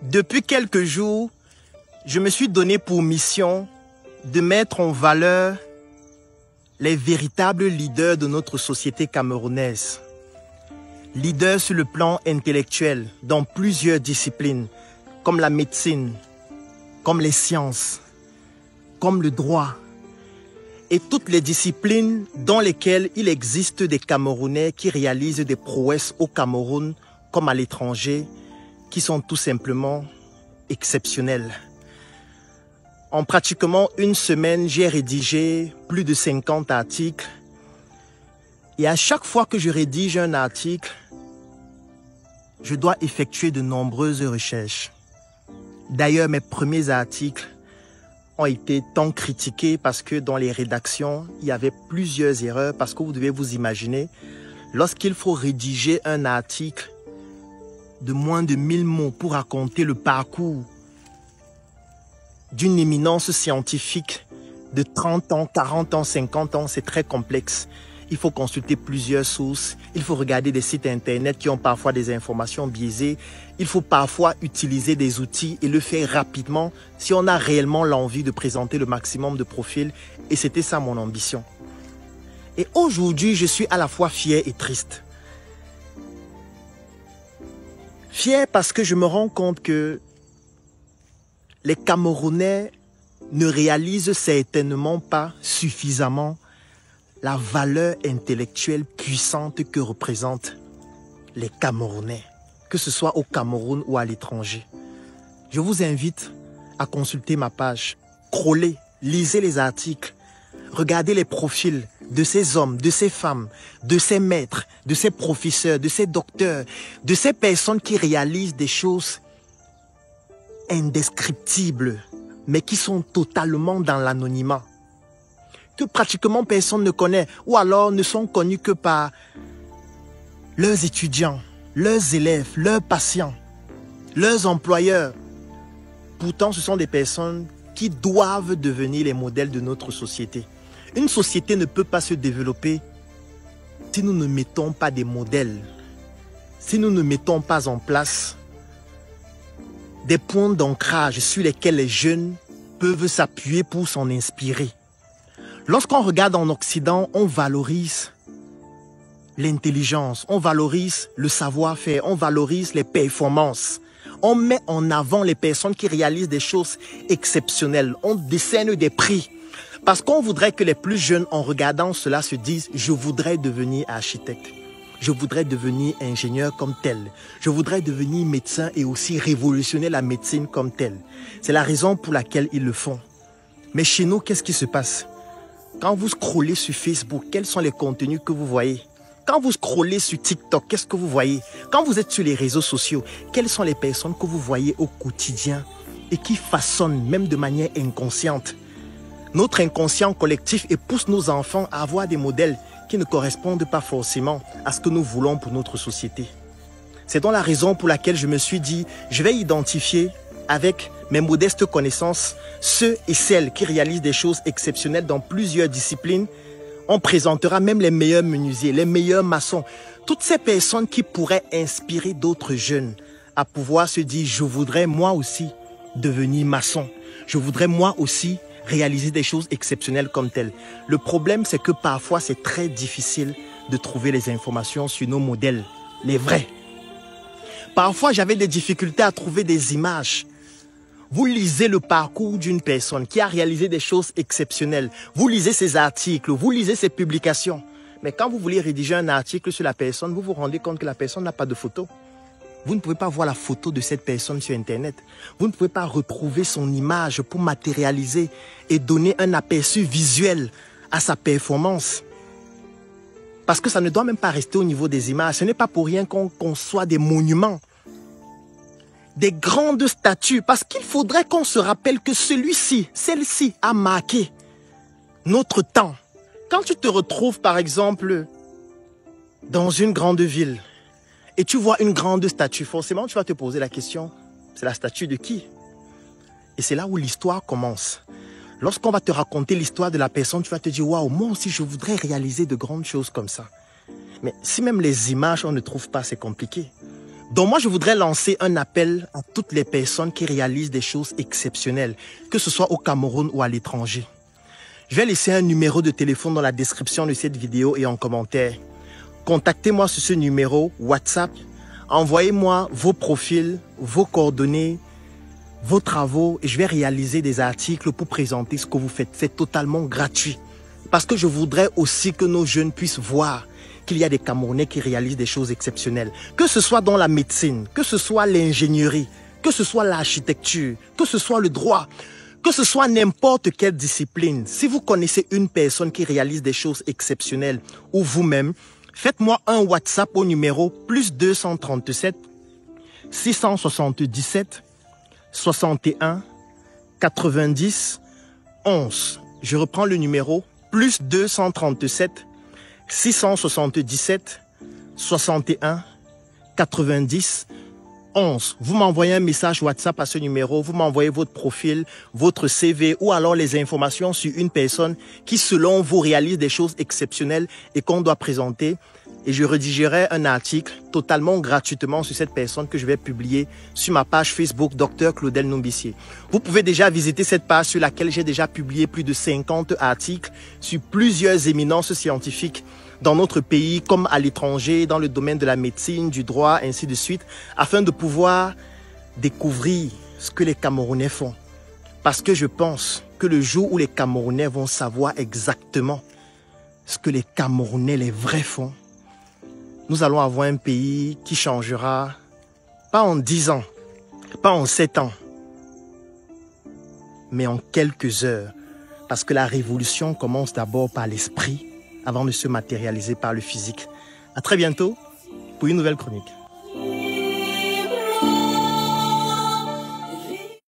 Depuis quelques jours, je me suis donné pour mission de mettre en valeur les véritables leaders de notre société camerounaise. Leaders sur le plan intellectuel dans plusieurs disciplines, comme la médecine, comme les sciences, comme le droit, et toutes les disciplines dans lesquelles il existe des Camerounais qui réalisent des prouesses au Cameroun comme à l'étranger, qui sont tout simplement exceptionnels. En pratiquement une semaine, j'ai rédigé plus de 50 articles. Et à chaque fois que je rédige un article, je dois effectuer de nombreuses recherches. D'ailleurs, mes premiers articles ont été tant critiqués parce que dans les rédactions, il y avait plusieurs erreurs. Parce que vous devez vous imaginer, lorsqu'il faut rédiger un article de moins de 1000 mots pour raconter le parcours d'une éminence scientifique de 30 ans, 40 ans, 50 ans, c'est très complexe. Il faut consulter plusieurs sources, il faut regarder des sites internet qui ont parfois des informations biaisées, il faut parfois utiliser des outils et le faire rapidement si on a réellement l'envie de présenter le maximum de profils, et c'était ça mon ambition. Et aujourd'hui, je suis à la fois fier et triste. Fier parce que je me rends compte que les Camerounais ne réalisent certainement pas suffisamment la valeur intellectuelle puissante que représentent les Camerounais, que ce soit au Cameroun ou à l'étranger. Je vous invite à consulter ma page, scrollez, lisez les articles, regardez les profils de ces hommes, de ces femmes, de ces maîtres, de ces professeurs, de ces docteurs, de ces personnes qui réalisent des choses indescriptibles, mais qui sont totalement dans l'anonymat, que pratiquement personne ne connaît, ou alors ne sont connus que par leurs étudiants, leurs élèves, leurs patients, leurs employeurs. Pourtant, ce sont des personnes qui doivent devenir les modèles de notre société. Une société ne peut pas se développer si nous ne mettons pas des modèles, si nous ne mettons pas en place des points d'ancrage sur lesquels les jeunes peuvent s'appuyer pour s'en inspirer. Lorsqu'on regarde en Occident, on valorise l'intelligence, on valorise le savoir-faire, on valorise les performances. On met en avant les personnes qui réalisent des choses exceptionnelles. On décerne des prix. Parce qu'on voudrait que les plus jeunes, en regardant cela, se disent « Je voudrais devenir architecte. Je voudrais devenir ingénieur comme tel. Je voudrais devenir médecin et aussi révolutionner la médecine comme tel. » C'est la raison pour laquelle ils le font. Mais chez nous, qu'est-ce qui se passe? Quand vous scrollez sur Facebook, quels sont les contenus que vous voyez? Quand vous scrollez sur TikTok, qu'est-ce que vous voyez? Quand vous êtes sur les réseaux sociaux, quelles sont les personnes que vous voyez au quotidien et qui façonnent, même de manière inconsciente, notre inconscient collectif et pousse nos enfants à avoir des modèles qui ne correspondent pas forcément à ce que nous voulons pour notre société. C'est donc la raison pour laquelle je me suis dit, je vais identifier avec mes modestes connaissances ceux et celles qui réalisent des choses exceptionnelles dans plusieurs disciplines. On présentera même les meilleurs menuisiers, les meilleurs maçons, toutes ces personnes qui pourraient inspirer d'autres jeunes à pouvoir se dire, je voudrais moi aussi devenir maçon, je voudrais moi aussi réaliser des choses exceptionnelles comme telles. Le problème, c'est que parfois, c'est très difficile de trouver les informations sur nos modèles, les vrais. Parfois, j'avais des difficultés à trouver des images. Vous lisez le parcours d'une personne qui a réalisé des choses exceptionnelles. Vous lisez ses articles, vous lisez ses publications. Mais quand vous voulez rédiger un article sur la personne, vous vous rendez compte que la personne n'a pas de photo. Vous ne pouvez pas voir la photo de cette personne sur Internet. Vous ne pouvez pas retrouver son image pour matérialiser et donner un aperçu visuel à sa performance. Parce que ça ne doit même pas rester au niveau des images. Ce n'est pas pour rien qu'on conçoit des monuments, des grandes statues. Parce qu'il faudrait qu'on se rappelle que celui-ci, celle-ci a marqué notre temps. Quand tu te retrouves par exemple dans une grande ville, et tu vois une grande statue, forcément tu vas te poser la question, c'est la statue de qui? Et c'est là où l'histoire commence. Lorsqu'on va te raconter l'histoire de la personne, tu vas te dire, waouh, moi aussi je voudrais réaliser de grandes choses comme ça. Mais si même les images on ne trouve pas, c'est compliqué. Donc moi, je voudrais lancer un appel à toutes les personnes qui réalisent des choses exceptionnelles, que ce soit au Cameroun ou à l'étranger. Je vais laisser un numéro de téléphone dans la description de cette vidéo et en commentaire. Contactez-moi sur ce numéro WhatsApp. Envoyez-moi vos profils, vos coordonnées, vos travaux et je vais réaliser des articles pour présenter ce que vous faites. C'est totalement gratuit. Parce que je voudrais aussi que nos jeunes puissent voir qu'il y a des Camerounais qui réalisent des choses exceptionnelles. Que ce soit dans la médecine, que ce soit l'ingénierie, que ce soit l'architecture, que ce soit le droit, que ce soit n'importe quelle discipline. Si vous connaissez une personne qui réalise des choses exceptionnelles ou vous-même, faites-moi un WhatsApp au numéro +237 677 61 90 11. Je reprends le numéro +237 677 61 90 11. Vous m'envoyez un message WhatsApp à ce numéro, vous m'envoyez votre profil, votre CV ou alors les informations sur une personne qui selon vous réalise des choses exceptionnelles et qu'on doit présenter. Et je rédigerai un article totalement gratuitement sur cette personne que je vais publier sur ma page Facebook Dr Claudel Nombissier. Vous pouvez déjà visiter cette page sur laquelle j'ai déjà publié plus de 50 articles sur plusieurs éminences scientifiques dans notre pays comme à l'étranger, dans le domaine de la médecine, du droit, ainsi de suite, afin de pouvoir découvrir ce que les Camerounais font. Parce que je pense que le jour où les Camerounais vont savoir exactement ce que les Camerounais, les vrais, font, nous allons avoir un pays qui changera, pas en 10 ans, pas en 7 ans, mais en quelques heures. Parce que la révolution commence d'abord par l'esprit, avant de se matérialiser par le physique. À très bientôt pour une nouvelle chronique.